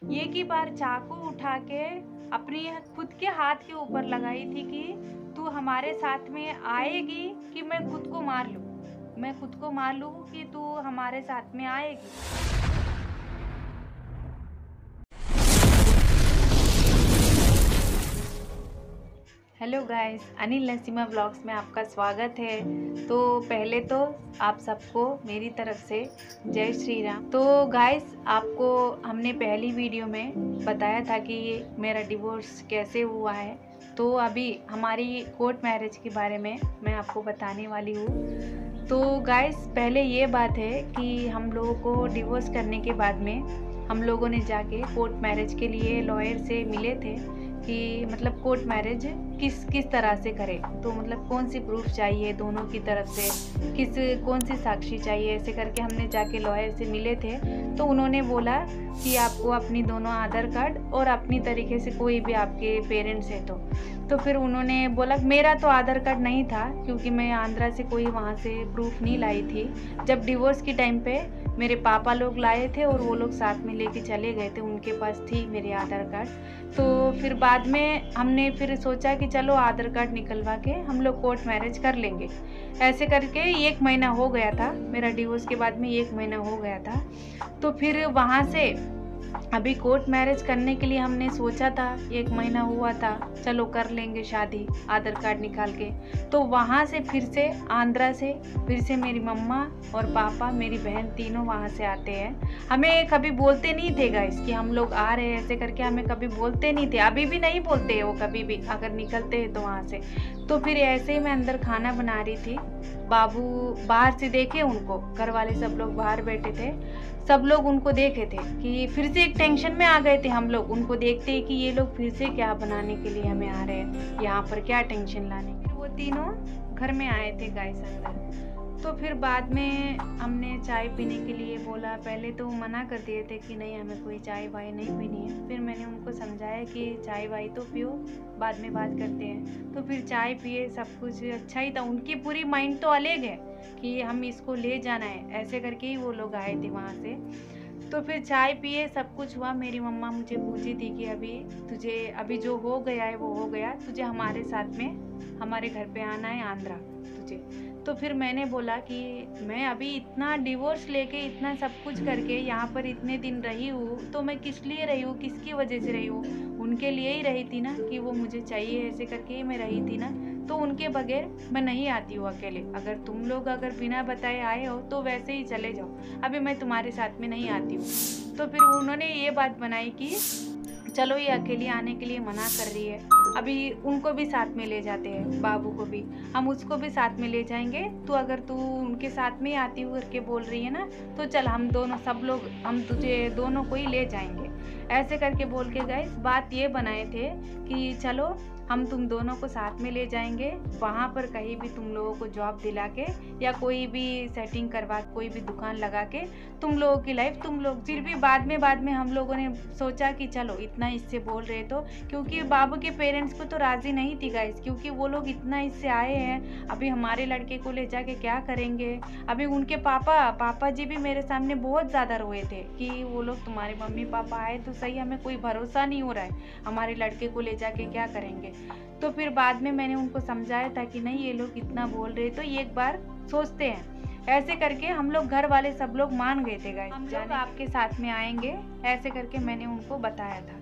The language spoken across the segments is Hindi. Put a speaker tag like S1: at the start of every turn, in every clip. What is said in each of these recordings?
S1: एक ही बार चाकू उठा के अपनी खुद के हाथ के ऊपर लगाई थी कि तू हमारे साथ में आएगी कि मैं खुद को मार लूँ। मैं खुद को मार लूँ कि तू हमारे साथ में आएगी। Hello guys, Anil Nasima blogs में आपका स्वागत है। तो पहले तो आप सबको मेरी तरफ से जय श्री राम। तो गाइस, आपको हमने पहली वीडियो में बताया था कि मेरा डिवोर्स कैसे हुआ है। तो अभी हमारी कोर्ट मैरिज के बारे में मैं आपको बताने वाली हूँ। तो गाइस, पहले ये बात है कि हम लोगों को डिवोर्स करने के बाद में हम लोगों ने जाके कोर्ट मैरिज के लिए लॉयर से मिले थे कि मतलब कोर्ट मैरिज किस किस तरह से करें। तो मतलब कौन सी प्रूफ चाहिए दोनों की तरफ से, कौन सी साक्षी चाहिए, ऐसे करके हमने जाके लॉयर से मिले थे। तो उन्होंने बोला कि आपको अपनी दोनों आधार कार्ड और अपनी तरीके से कोई भी आपके पेरेंट्स है तो फिर उन्होंने बोला, मेरा तो आधार कार्ड नहीं था क्योंकि मैं आंध्रा से कोई वहाँ से प्रूफ नहीं लाई थी। जब डिवोर्स की टाइम पे मेरे पापा लोग लाए थे और वो लोग साथ में लेके चले गए थे, उनके पास थी मेरे आधार कार्ड। तो फिर बाद में हमने फिर सोचा कि चलो आधार कार्ड निकलवा के हम लोग कोर्ट मैरिज कर लेंगे। ऐसे करके 1 महीना हो गया था, मेरा डिवोर्स के बाद में 1 महीना हो गया था। तो फिर वहाँ से अभी कोर्ट मैरिज करने के लिए हमने सोचा था, 1 महीना हुआ था, चलो कर लेंगे शादी आधार कार्ड निकाल के। तो वहाँ से फिर से आंध्रा से फिर से मेरी मम्मा और पापा, मेरी बहन तीनों वहाँ से आते हैं। हमें कभी बोलते नहीं थे गाइस कि हम लोग आ रहे हैं, ऐसे करके हमें कभी बोलते नहीं थे। अभी भी नहीं बोलते हैं वो कभी भी, अगर निकलते हैं तो वहाँ से। तो फिर ऐसे ही मैं अंदर खाना बना रही थी, बाबू बाहर से देखे उनको, घर वाले सब लोग बाहर बैठे थे, सब लोग उनको देखे थे कि फिर से एक टेंशन में आ गए थे हम लोग उनको देखते ही कि ये लोग फिर से क्या बनाने के लिए हमें आ रहे हैं, यहाँ पर क्या टेंशन लाने। फिर वो तीनों घर में आए थे गाइस अंदर। तो फिर बाद में हमने चाय पीने के लिए बोला। पहले तो मना कर दिए थे कि नहीं, हमें कोई चाय वाय नहीं पीनी है। फिर मैंने उनको समझाया कि चाय वाय तो पियो, बाद में बात करते हैं। तो फिर चाय पिए, सब कुछ अच्छा ही था। उनकी पूरी माइंड तो अलग है कि हम इसको ले जाना है, ऐसे करके ही वो लोग आए थे वहाँ से। तो फिर चाय पिए, सब कुछ हुआ। मेरी मम्मा मुझे पूछी थी कि अभी जो हो गया है वो हो गया, तुझे हमारे साथ में हमारे घर पे आना है आंध्रा तुझे। तो फिर मैंने बोला कि मैं अभी इतना डिवोर्स लेके इतना सब कुछ करके यहाँ पर इतने दिन रही हूँ, तो मैं किस लिए रही हूँ, किसकी वजह से रही हूँ? उनके लिए ही रही थी ना, कि वो मुझे चाहिए, ऐसे करके ही मैं रही थी ना। तो उनके बगैर मैं नहीं आती हूँ अकेले। अगर तुम लोग अगर बिना बताए आए हो तो वैसे ही चले जाओ, अभी मैं तुम्हारे साथ में नहीं आती हूँ। तो फिर उन्होंने ये बात बनाई कि चलो ये अकेली आने के लिए मना कर रही है, अभी उनको भी साथ में ले जाते हैं, बाबू को भी, हम उसको भी साथ में ले जाएंगे। तो अगर तू उनके साथ में ही आती हूँ करके बोल रही है ना, तो चल हम दोनों सब लोग हम तुझे दोनों को ही ले जाएंगे। ऐसे करके बोल के गए, बात ये बनाए थे कि चलो हम तुम दोनों को साथ में ले जाएंगे, वहाँ पर कहीं भी तुम लोगों को जॉब दिला के या कोई भी सेटिंग करवा, कोई भी दुकान लगा के तुम लोगों की लाइफ तुम लोग। फिर भी बाद में हम लोगों ने सोचा कि चलो इतना इससे बोल रहे तो, क्योंकि बाबू के पेरेंट्स को तो राजी नहीं थी गाइस, क्योंकि वो लोग इतना इससे आए हैं, अभी हमारे लड़के को ले जाके क्या करेंगे। अभी उनके पापा जी भी मेरे सामने बहुत ज़्यादा रोए थे कि वो लोग, तुम्हारे मम्मी पापा आए तो सही, हमें कोई भरोसा नहीं हो रहा है, हमारे लड़के को ले जाके क्या करेंगे। तो फिर बाद में मैंने उनको समझाया था कि नहीं, ये लोग इतना बोल रहे तो एक बार सोचते हैं। ऐसे करके हम लोग घर वाले सब लोग मान गए थे गाइस, हम लोग आपके साथ में आएंगे, ऐसे करके मैंने उनको बताया था।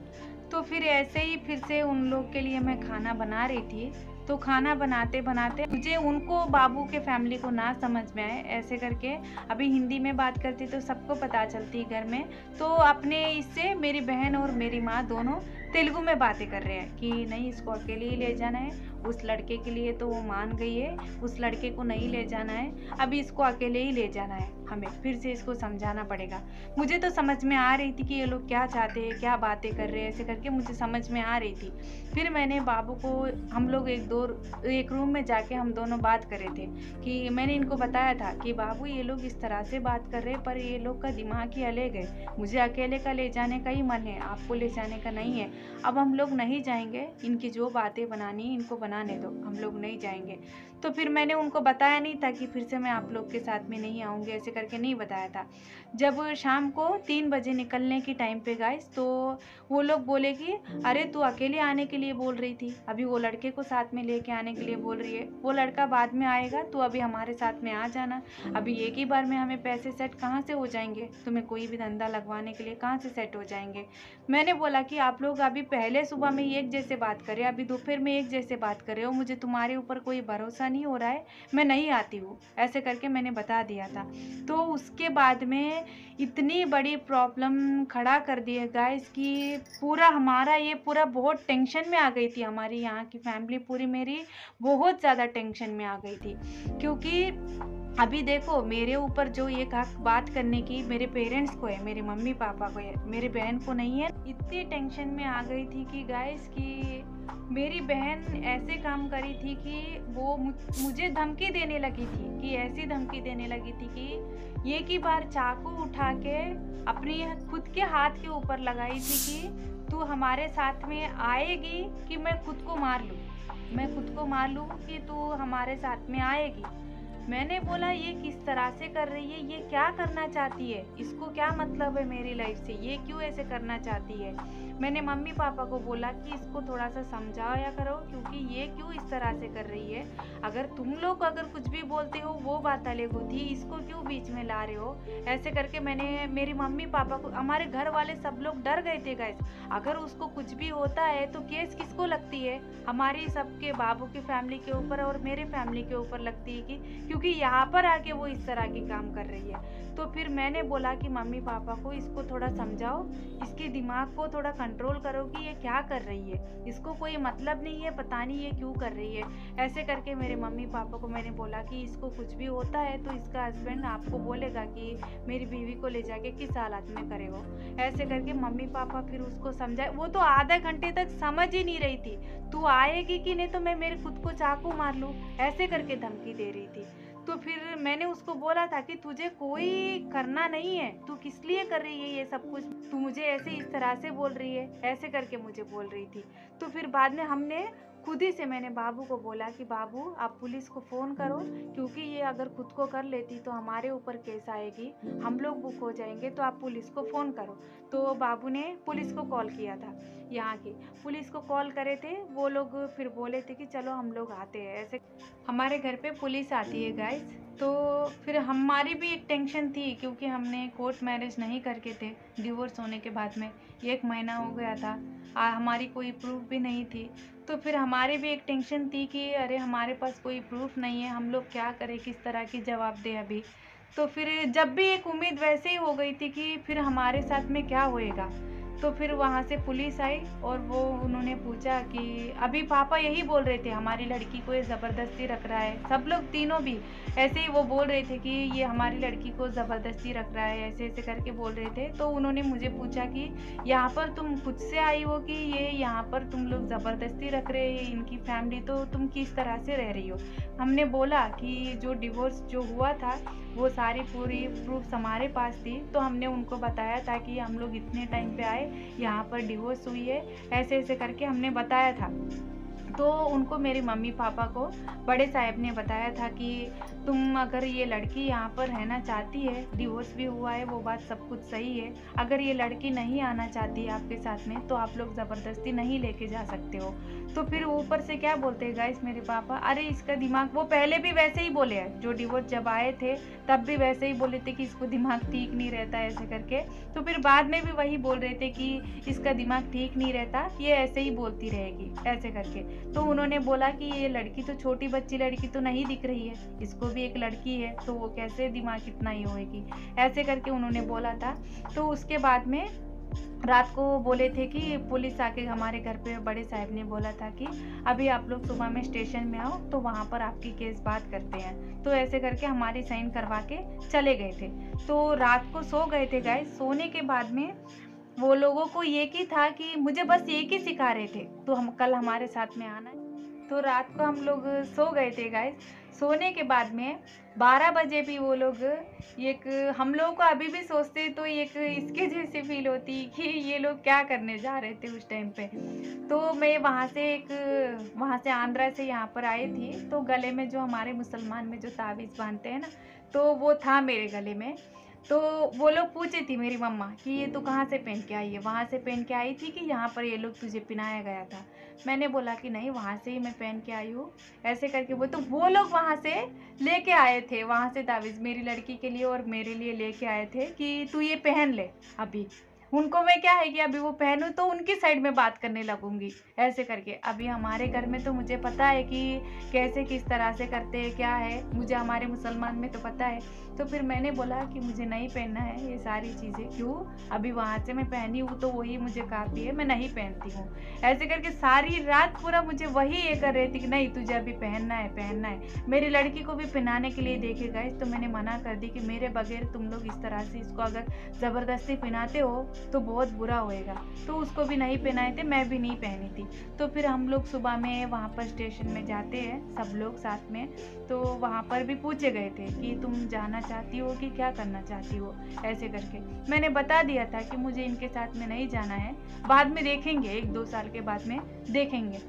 S1: तो फिर ऐसे ही फिर से उन लोग के लिए मैं खाना बना रही थी। तो खाना बनाते बनाते मुझे उनको, बाबू के फैमिली को ना समझ में आए, ऐसे करके अभी हिंदी में बात करती तो सबको पता चलती घर में। तो अपने इससे मेरी बहन और मेरी माँ दोनों तेलुगु में बातें कर रहे हैं कि नहीं, इसको अकेले ही ले जाना है, उस लड़के के लिए तो वो मान गई है, उस लड़के को नहीं ले जाना है, अभी इसको अकेले ही ले जाना है, हमें फिर से इसको समझाना पड़ेगा। मुझे तो समझ में आ रही थी कि ये लोग क्या चाहते हैं, क्या बातें कर रहे हैं, ऐसे करके मुझे समझ में आ रही थी। फिर मैंने बाबू को, हम लोग एक रूम में जाके हम दोनों बात करे थे कि मैंने इनको बताया था कि बाबू ये लोग इस तरह से बात कर रहे हैं, पर ये लोग का दिमाग ही अलग है, मुझे अकेले का ले जाने का ही मन है, आपको ले जाने का नहीं है। अब हम लोग नहीं जाएंगे, इनकी जो बातें बनानी है इनको बना बनाने दो, हम लोग नहीं जाएंगे। तो फिर मैंने उनको बताया नहीं था कि फिर से मैं आप लोग के साथ में नहीं आऊँगी, ऐसे करके नहीं बताया था। जब शाम को 3 बजे निकलने की टाइम पे गाइस, तो वो लोग बोले कि अरे तू अकेले आने के लिए बोल रही थी, अभी वो लड़के को साथ में लेके आने के लिए बोल रही है, वो लड़का बाद में आएगा, तू अभी हमारे साथ में आ जाना। अभी एक ही बार में हमें पैसे सेट कहाँ से हो जाएंगे, तुम्हें कोई भी धंधा लगवाने के लिए कहाँ से सेट हो जाएंगे। मैंने बोला कि आप लोग अभी पहले सुबह में एक जैसे बात कर रहे हो, अभी दोपहर में एक जैसे बात कर रहे हो, मुझे तुम्हारे ऊपर कोई भरोसा नहीं हो रहा है, मैं नहीं आती हूँ, ऐसे करके मैंने बता दिया था। तो उसके बाद में इतनी बड़ी प्रॉब्लम खड़ा कर दी है गाइस कि पूरा हमारा ये पूरा बहुत टेंशन में आ गई थी, हमारी यहाँ की फैमिली पूरी मेरी बहुत ज़्यादा टेंशन में आ गई थी। क्योंकि अभी देखो मेरे ऊपर जो ये बात करने की मेरे पेरेंट्स को है, मेरे मम्मी पापा को है, मेरे बहन को नहीं है। इतनी टेंशन में आ गई थी कि गाइस कि मेरी बहन ऐसे काम करी थी कि वो मुझे धमकी देने लगी थी, कि ऐसी धमकी देने लगी थी कि एक ही बार चाकू उठा के अपनी खुद के हाथ के ऊपर लगाई थी कि तू हमारे साथ में आएगी कि मैं खुद को मार लूँ कि तू हमारे साथ में आएगी। मैंने बोला ये किस तरह से कर रही है, ये क्या करना चाहती है, इसको क्या मतलब है मेरी लाइफ से, ये क्यों ऐसे करना चाहती है। मैंने मम्मी पापा को बोला कि इसको थोड़ा सा समझाया करो, क्योंकि ये क्यों इस तरह से कर रही है। अगर तुम लोग अगर कुछ भी बोलते हो वो बात अलग होती है, इसको क्यों बीच में ला रहे हो। ऐसे करके मैंने मेरी मम्मी पापा को, हमारे घर वाले सब लोग डर गए थे गाइस, अगर उसको कुछ भी होता है तो केस किसको लगती है, हमारी सबके बाबू की फैमिली के ऊपर और मेरे फैमिली के ऊपर लगती है कि क्योंकि यहाँ पर आके वो इस तरह की काम कर रही है। तो फिर मैंने बोला कि मम्मी पापा को इसको थोड़ा समझाओ, इसके दिमाग को थोड़ा कंट्रोल करो कि ये क्या कर रही है, इसको कोई मतलब नहीं है, पता नहीं ये क्यों कर रही है। ऐसे करके मेरे मम्मी पापा को मैंने बोला कि इसको कुछ भी होता है तो इसका हस्बैंड आपको बोलेगा कि मेरी बीवी को ले जाके किस हालत में करे हो। ऐसे करके मम्मी पापा फिर उसको समझाए, वो तो आधा घंटे तक समझ ही नहीं रही थी, तू आएगी कि नहीं तो मैं मेरे खुद को चाकू मार लूँ, ऐसे करके धमकी दे रही थी। तो फिर मैंने उसको बोला था कि तुझे कोई करना नहीं है, तू किस लिए कर रही है ये सब कुछ, तू मुझे ऐसे इस तरह से बोल रही है, ऐसे करके मुझे बोल रही थी। तो फिर बाद में हमने खुद ही से मैंने बाबू को बोला कि बाबू आप पुलिस को फ़ोन करो, क्योंकि ये अगर खुद को कर लेती तो हमारे ऊपर केस आएगी, हम लोग बुक हो जाएंगे, तो आप पुलिस को फ़ोन करो। तो बाबू ने पुलिस को कॉल किया था, यहाँ की पुलिस को कॉल करे थे, वो लोग फिर बोले थे कि चलो हम लोग आते हैं। ऐसे हमारे घर पे पुलिस आती है गाइस। तो फिर हमारी भी एक टेंशन थी, क्योंकि हमने कोर्ट मैरिज नहीं करके थे, डिवोर्स होने के बाद में 1 महीना हो गया था, हमारी कोई प्रूफ भी नहीं थी। तो फिर हमारी भी एक टेंशन थी कि अरे हमारे पास कोई प्रूफ नहीं है, हम लोग क्या करें, किस तरह की जवाब दें अभी। तो फिर जब भी एक उम्मीद वैसे ही हो गई थी कि फिर हमारे साथ में क्या होएगा। तो फिर वहाँ से पुलिस आई और वो उन्होंने पूछा कि अभी पापा यही बोल रहे थे हमारी लड़की को ये ज़बरदस्ती रख रहा है, सब लोग तीनों भी ऐसे ही वो बोल रहे थे कि ये हमारी लड़की को ज़बरदस्ती रख रहा है, ऐसे ऐसे करके बोल रहे थे। तो उन्होंने मुझे पूछा कि यहाँ पर तुम खुद से आई हो कि ये यहाँ पर तुम लोग ज़बरदस्ती रख रहे हैं इनकी फैमिली, तो तुम किस तरह से रह रही हो। हमने बोला कि जो डिवोर्स जो हुआ था वो सारी पूरी प्रूफ्स हमारे पास थी, तो हमने उनको बताया था कि हम लोग इतने टाइम पे आए, यहाँ पर डिवोर्स हुई है, ऐसे ऐसे करके हमने बताया था। तो उनको मेरे मम्मी पापा को बड़े साहब ने बताया था कि तुम अगर ये लड़की यहाँ पर रहना चाहती है, डिवोर्स भी हुआ है, वो बात सब कुछ सही है, अगर ये लड़की नहीं आना चाहती है आपके साथ में तो आप लोग ज़बरदस्ती नहीं लेके जा सकते हो। तो फिर ऊपर से क्या बोलते हैं गाइस मेरे पापा, अरे इसका दिमाग, वो पहले भी वैसे ही बोले हैं, जो डिवोर्स जब आए थे तब भी वैसे ही बोले थे कि इसको दिमाग ठीक नहीं रहता ऐसे करके। तो फिर बाद में भी वही बोल रहे थे कि इसका दिमाग ठीक नहीं रहता, ये ऐसे ही बोलती रहेगी ऐसे करके। तो उन्होंने बोला कि ये लड़की तो छोटी बच्ची लड़की तो नहीं दिख रही है, इसको भी एक लड़की है, तो वो कैसे दिमाग इतना ही होएगी, ऐसे करके उन्होंने बोला था। तो उसके बाद में रात को बोले थे कि पुलिस आके हमारे घर पे बड़े साहब ने बोला था कि अभी आप लोग सुबह में स्टेशन में आओ, तो वहाँ पर आपकी केस बात करते हैं। तो ऐसे करके हमारी साइन करवा के चले गए थे। तो रात को सो गए थे गाइस। सोने के बाद में वो लोगों को ये की था कि मुझे बस एक ही सिखा रहे थे, तो हम कल हमारे साथ में आना है। तो रात को हम लोग सो गए थे गाइस। सोने के बाद में 12 बजे भी वो लोग एक, हम लोगों को अभी भी सोचते तो एक इसके जैसे फील होती कि ये लोग क्या करने जा रहे थे उस टाइम पे। तो मैं वहाँ से आंध्रा से यहाँ पर आई थी, तो गले में जो हमारे मुसलमान में जो ताबीज़ बांधते हैं ना, तो वो था मेरे गले में। तो वो लोग पूछी थी मेरी मम्मा कि ये तू कहाँ से पहन के आई है? वहाँ से पहन के आई थी कि यहाँ पर ये लोग तुझे पहनाया गया था? मैंने बोला कि नहीं, वहाँ से ही मैं पहन के आई हूँ। ऐसे करके वो लोग वहाँ से लेके आए थे, वहाँ से ताबीज़ मेरी लड़की के लिए और मेरे लिए लेके आए थे कि तू ये पहन ले अभी। उनको मैं क्या है कि अभी वो पहनूँ तो उनकी साइड में बात करने लगूंगी, ऐसे करके। अभी हमारे घर में तो मुझे पता है कि कैसे किस तरह से करते हैं, क्या है, मुझे हमारे मुसलमान में तो पता है। तो फिर मैंने बोला कि मुझे नहीं पहनना है ये सारी चीज़ें, क्यों, अभी वहाँ से मैं पहनी हूँ तो वही मुझे काफ़ी है, मैं नहीं पहनती हूँ। ऐसे करके सारी रात पूरा मुझे वही ये कर रही थी कि नहीं तुझे अभी पहनना है, पहनना है। मेरी लड़की को भी पहनाने के लिए देखे गाइस, तो मैंने मना कर दी कि मेरे बगैर तुम लोग इस तरह से इसको अगर ज़बरदस्ती पहनाते हो तो बहुत बुरा होएगा। तो उसको भी नहीं पहनाए थे, मैं भी नहीं पहनी थी। तो फिर हम लोग सुबह में वहाँ पर स्टेशन में जाते हैं सब लोग साथ में, तो वहाँ पर भी पूछे गए थे कि तुम जाना चाहती हो कि क्या करना चाहती हो, ऐसे करके। मैंने बता दिया था कि मुझे इनके साथ में नहीं जाना है, बाद में देखेंगे, 1-2 साल के बाद में देखेंगे।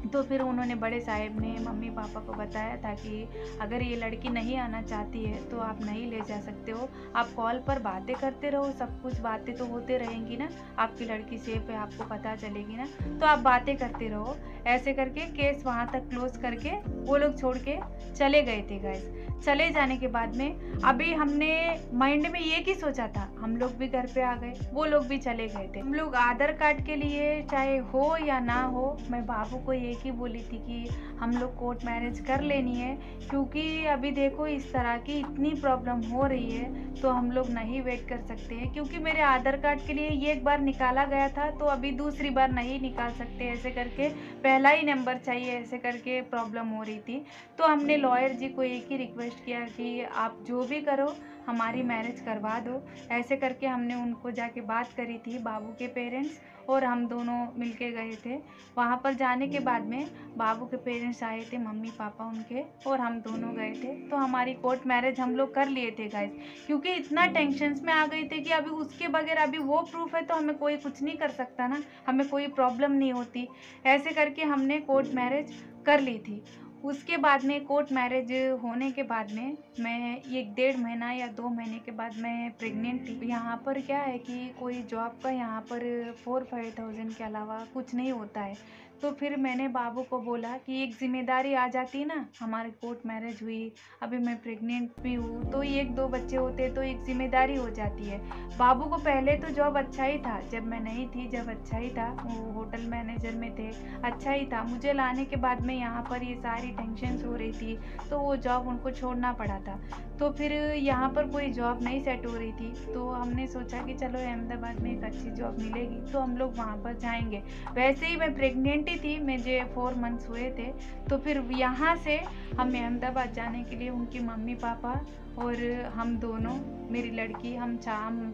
S1: तो फिर उन्होंने, बड़े साहब ने मम्मी पापा को बताया था कि अगर ये लड़की नहीं आना चाहती है तो आप नहीं ले जा सकते हो, आप कॉल पर बातें करते रहो, सब कुछ बातें तो होते रहेंगी ना, आपकी लड़की सेफ है, आपको पता चलेगी ना, तो आप बातें करते रहो। ऐसे करके केस वहाँ तक क्लोज करके वो लोग छोड़ के चले गए थे गाइस। चले जाने के बाद में अभी हमने माइंड में ये की सोचा था, हम लोग भी घर पे आ गए, वो लोग भी चले गए थे। हम लोग आधार कार्ड के लिए चाहे हो या ना हो, मैं बाबू को एक ही बोली थी कि हम लोग कोर्ट मैरिज कर लेनी है, क्योंकि अभी देखो इस तरह की इतनी प्रॉब्लम हो रही है तो हम लोग नहीं वेट कर सकते हैं, क्योंकि मेरे आधार कार्ड के लिए ये एक बार निकाला गया था तो अभी दूसरी बार नहीं निकाल सकते, ऐसे करके पहला ही नंबर चाहिए, ऐसे करके प्रॉब्लम हो रही थी। तो हमने लॉयर जी को एक ही रिक्वेस्ट किया कि आप जो भी करो हमारी मैरिज करवा दो, ऐसे करके हमने उनको जाके बात करी थी, बाबू के पेरेंट्स और हम दोनों मिलके गए थे। वहाँ पर जाने के बाद में बाबू के पेरेंट्स आए थे, मम्मी पापा उनके, और हम दोनों गए थे, तो हमारी कोर्ट मैरिज हम लोग कर लिए थे गाइस। क्योंकि इतना टेंशन्स में आ गए थे कि अभी उसके बगैर, अभी वो प्रूफ है तो हमें कोई कुछ नहीं कर सकता ना, हमें कोई प्रॉब्लम नहीं होती। ऐसे करके हमने कोर्ट मैरिज कर ली थी। उसके बाद में कोर्ट मैरिज होने के बाद में मैं 1-1.5 महीना या 2 महीने के बाद मैं प्रेग्नेंट थी। यहाँ पर क्या है कि कोई जॉब का यहाँ पर 4-5,000 के अलावा कुछ नहीं होता है। तो फिर मैंने बाबू को बोला कि एक जिम्मेदारी आ जाती है ना, हमारी कोर्ट मैरिज हुई, अभी मैं प्रेग्नेंट भी हूँ, तो 1-2 बच्चे होते तो एक जिम्मेदारी हो जाती है। बाबू को पहले तो जॉब अच्छा ही था, जब मैं नहीं थी जब अच्छा ही था, वो होटल मैनेजर में थे, अच्छा ही था। मुझे लाने के बाद में यहाँ पर ये सारी टेंशन्स हो रही थी, तो वो जॉब उनको छोड़ना पड़ा था। तो फिर यहाँ पर कोई जॉब नहीं सेट हो रही थी, तो हमने सोचा कि चलो अहमदाबाद में एक अच्छी जॉब मिलेगी तो हम लोग वहाँ पर जाएंगे। वैसे ही मैं प्रेग्नेंट ही थी, मुझे 4 मंथ्स हुए थे। तो फिर यहाँ से हम अहमदाबाद जाने के लिए उनकी मम्मी पापा और हम दोनों, मेरी लड़की, हम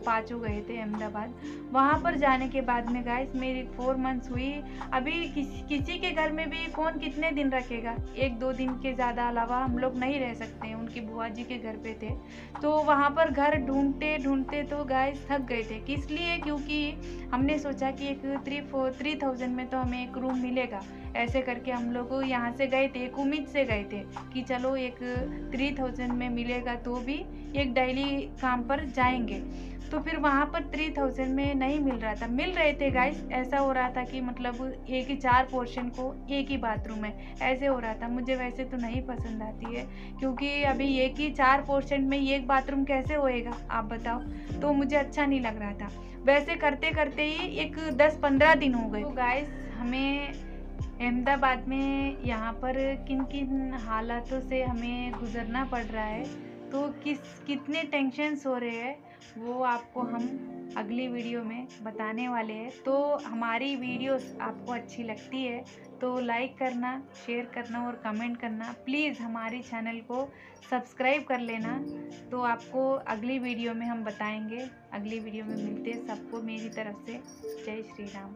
S1: पाँचों गए थे अहमदाबाद। वहाँ पर जाने के बाद में गाइस मेरी 4 मंथ्स हुई। अभी किसी के घर में भी कौन कितने दिन रखेगा, 1-2 दिन के ज़्यादा अलावा हम लोग नहीं रह सकते हैं। उनकी बुआ जी के घर पे थे, तो वहाँ पर घर ढूंढते ढूंढते तो गाइस थक गए थे। किस लिए, क्योंकि हमने सोचा कि एक 3,000 में तो हमें एक रूम मिलेगा, ऐसे करके हम लोग यहाँ से गए थे, एक उम्मीद से गए थे कि चलो एक 3,000 में मिलेगा तो भी एक डेली काम पर जाएंगे। तो फिर वहाँ पर 3,000 में नहीं मिल रहा था, मिल रहे थे गाइस, ऐसा हो रहा था कि मतलब एक ही 4 पोर्शन को एक ही बाथरूम है, ऐसे हो रहा था। मुझे वैसे तो नहीं पसंद आती है, क्योंकि अभी एक ही 4 पोर्शन में एक बाथरूम कैसे होएगा आप बताओ, तो मुझे अच्छा नहीं लग रहा था। वैसे करते करते ही एक 10-15 दिन हो गए। तो गाइस हमें अहमदाबाद में यहाँ पर किन किन हालातों से हमें गुजरना पड़ रहा है, तो कितने टेंशन्स हो रहे हैं, वो आपको हम अगली वीडियो में बताने वाले हैं। तो हमारी वीडियोस आपको अच्छी लगती है तो लाइक करना, शेयर करना और कमेंट करना। प्लीज़ हमारी चैनल को सब्सक्राइब कर लेना। तो आपको अगली वीडियो में हम बताएंगे। अगली वीडियो में मिलते हैं। सबको मेरी तरफ से जय श्री राम।